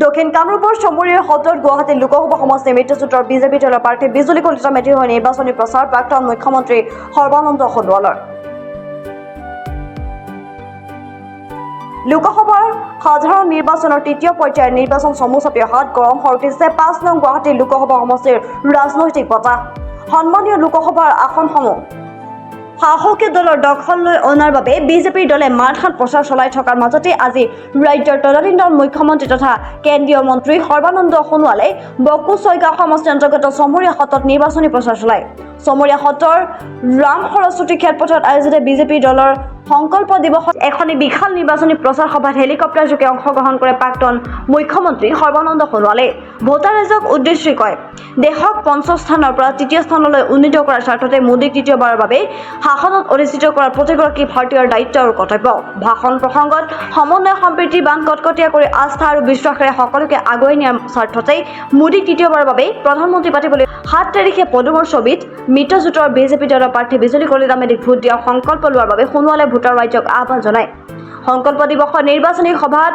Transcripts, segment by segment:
দক্ষিণ কামৰূপৰ চমুৰীৰ সদৰত গুৱাহাটী লোকসভা সমষ্টিৰ মিত্ৰজোঁটৰ বিজেপি দলৰ প্ৰাৰ্থী বিজুলী কলিতা মেধিৰ হৈ নিৰ্বাচনী প্ৰচাৰ প্ৰাক্তন মুখ্যমন্ত্ৰী সৰ্বানন্দ সোণোৱালৰ। লোকসভাৰ সাধাৰণ নিৰ্বাচনৰ তৃতীয় পৰ্যায়ৰ নিৰ্বাচন চমু চাপি অহাত গৰম হৈ উঠিছে ৫ নং গুৱাহাটী লোকসভা সমষ্টিৰ ৰাজনৈতিক বতাহ। সন্মানীয় লোকসভাৰ আসনসমূহ সাহসী দলৰ দখললৈ অনাৰ বাবে বিজেপিৰ দলে মাৰখান প্ৰচাৰ চলাই থকাৰ মাজতে আজি ৰাজ্যৰ তদানীন্তন মুখ্যমন্ত্ৰী তথা কেন্দ্ৰীয় মন্ত্ৰী সৰ্বানন্দ সোণোৱালে বকো ছয়গাঁও সমষ্টিৰ অন্তৰ্গত চমৰীয়া সত্ৰত নিৰ্বাচনী প্ৰচাৰ চলায়। চমৰীয়া সত্ৰৰ ৰাম সৰস্বতী খেলপথাৰত আয়োজিত বিজেপি দলৰ সংকল্প দিৱসত এখনি বিশাল নিৰ্বাচনী প্ৰচাৰ সভাত হেলিকপ্টাৰ যোগে অংশগ্ৰহণ কৰে প্ৰাক্তন মুখ্যমন্ত্ৰী সৰ্বানন্দ সোণোৱালে। ভোটাৰ ৰাইজক উদ্দেশ্যি কয়, দেশক ৫০ স্থানৰ পৰা তৃতীয় স্থানলৈ উন্নীত কৰাৰ স্বাৰ্থতে মোদীক তৃতীয়বাৰৰ বাবে শাসনত অধিষ্ঠিত কৰাৰ প্ৰতিগৰাকী ভাৰতীয়ৰ দায়িত্ব আৰু কৰ্তব্য। ভাষণ প্ৰসংগত সমন্বয় সম্প্ৰীতি বান্ধ কটকটীয়া কৰি আস্থা আৰু বিশ্বাসেৰে সকলোকে আগুৱাই নিয়াৰ স্বাৰ্থতেই মোদীক তৃতীয়বাৰৰ বাবে প্ৰধানমন্ত্ৰী পাতিবলৈ ৭ তাৰিখে পদুমৰ ছবিত মিত্ৰজোঁটৰ বিজেপি দলৰ প্ৰাৰ্থী বিজুলী কলিতা মেধিক ভোট দিয়াৰ সংকল্প লোৱাৰ বাবে সোণোৱালে ভোটাৰ ৰাইজক আহ্বান জনায়। সংকল্প দিৱসৰ নিৰ্বাচনী সভাত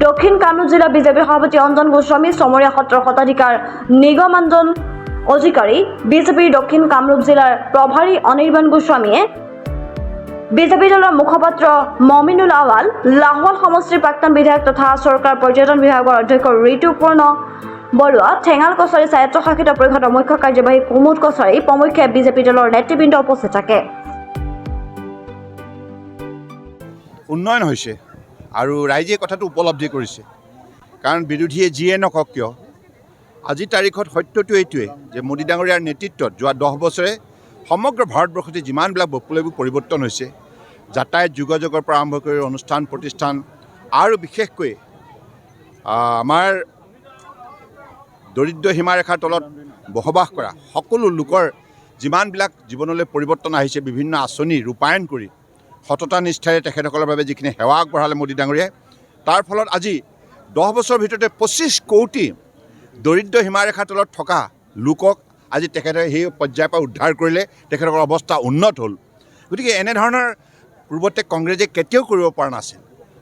দক্ষিণ কামৰূপ জিলা বিজেপিৰ সভাপতি অঞ্জন গোস্বামী, চমৰীয়া সত্ৰৰ শতাধিকাৰ নিগমাঞ্জন অধিকাৰী, বিজেপিৰ দক্ষিণ কামৰূপ জিলাৰ প্ৰভাৰী অনিৰ্বাণ গোস্বামীয়ে, বিজেপি দলৰ মুখপাত্ৰ মমিনুল আৱাল, লাহোৱাল সমষ্টিৰ প্ৰাক্তন বিধায়ক তথা চৰকাৰ পৰ্যটন বিভাগৰ অধ্যক্ষ ঋতুপৰ্ণ বৰুৱা, ঠেঙাল কছাৰী স্বায়ত্তশাসিত পৰিষদৰ মুখ্য কাৰ্যবাহী কুমুদ কছাৰী প্ৰমুখ্যে বিজেপি দলৰ নেতৃবৃন্দ উপস্থিত থাকে। উন্নয়ন হৈছে আৰু ৰাইজে কথাটো উপলব্ধি কৰিছে, কাৰণ বিৰোধীয়ে যিয়ে নকওক কিয় আজিৰ তাৰিখত সত্যটো এইটোৱে যে মোদী ডাঙৰীয়াৰ নেতৃত্বত যোৱা ১০ বছৰে সমগ্ৰ ভাৰতবৰ্ষতে যিমানবিলাক বৈপ্লৱিক পৰিৱৰ্তন হৈছে, যাতায়াত যোগাযোগৰ পৰা আৰম্ভ কৰি অনুষ্ঠান প্ৰতিষ্ঠান আৰু বিশেষকৈ আমাৰ দৰিদ্ৰ সীমাৰেখাৰ তলত বসবাস কৰা সকলো লোকৰ যিমানবিলাক জীৱনলৈ পৰিৱৰ্তন আহিছে, বিভিন্ন আঁচনি ৰূপায়ণ কৰি সততা নিষ্ঠাৰে তেখেতসকলৰ বাবে যিখিনি সেৱা আগবঢ়ালে মোদী ডাঙৰীয়াই, তাৰ ফলত আজি 10 বছৰৰ ভিতৰতে ২৫ কোটি দৰিদ্ৰ সীমাৰেখাৰ তলত থকা লোকক আজি তেখেতে সেই পৰ্যায়ৰ পৰা উদ্ধাৰ কৰিলে, তেখেতসকলৰ অৱস্থা উন্নত হ'ল। গতিকে এনেধৰণৰ পূৰ্বতে কংগ্ৰেছে কেতিয়াও কৰিব পৰা নাছিল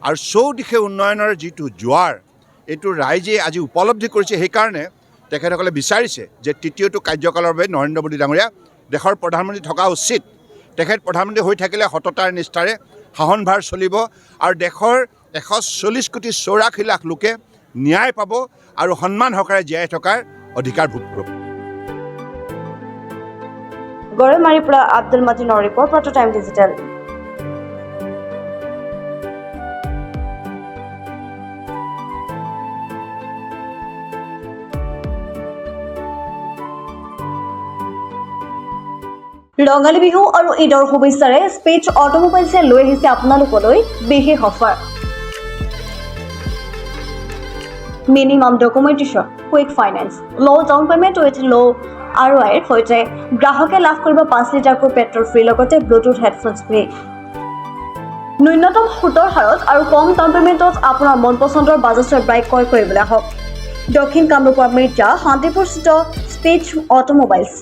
আৰু চৌদিশে উন্নয়নৰ যিটো জোৱাৰ, এইটো ৰাইজে আজি উপলব্ধি কৰিছে। সেইকাৰণে তেখেতসকলে বিচাৰিছে যে তৃতীয়টো কাৰ্যকালৰ বাবে নৰেন্দ্ৰ মোদী ডাঙৰীয়া দেশৰ প্ৰধানমন্ত্ৰী থকা উচিত। তেখেত প্ৰধানমন্ত্ৰী হৈ থাকিলে সততাৰ নিষ্ঠাৰে শাসনভাৰ চলিব আৰু দেশৰ ১৪০ কোটি ৮৪ লাখ লোকে ন্যায় পাব আৰু সন্মান সহকাৰে জীয়াই থকাৰ অধিকাৰ ভোগ কৰিব। গড়েমাৰীৰ পৰা আব্দুল মতিনৰ ৰিপৰ্ট, প্ৰটো টাইম ডিজিটেল। ৰঙালী বিহু আৰু ঈদৰ শুভেচ্ছাৰে স্পেচ অটোমোবাইলছে লৈ আহিছে আপোনালোকলৈ বিশেষ offer. Minimum documentation, quick finance, low' down payment with low' ROIৰ সৈতে গ্ৰাহকে লাভ কৰিব ৫ লিটাৰকৈ পেট্ৰল ফ্ৰী, লগতে ব্লুটুথ হেডফোনছ ফ্ৰী। ন্যূনতম সুতৰ হাৰত আৰু কম ডাউন পেমেণ্টত আপোনাৰ মন পচন্দৰ বাজাজৰ বাইক ক্ৰয় কৰিবলৈ আহক দক্ষিণ কামৰূপৰ মিৰ্জা শান্তিপুৰস্থিত স্পেচ অটোমোবাইলছ।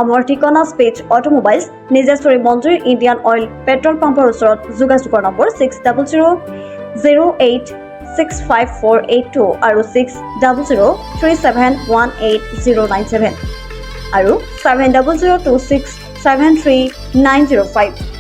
আমাৰ ঠিকনা স্পেচ অটোমোবাইলছ, নিজেশ্বৰী মন্দিৰ ইণ্ডিয়ান অইল পেট্ৰল পাম্পৰ ওচৰত। যোগাযোগৰ নম্বৰ 6000086548 আৰু 6003718097 আৰু 7002673905।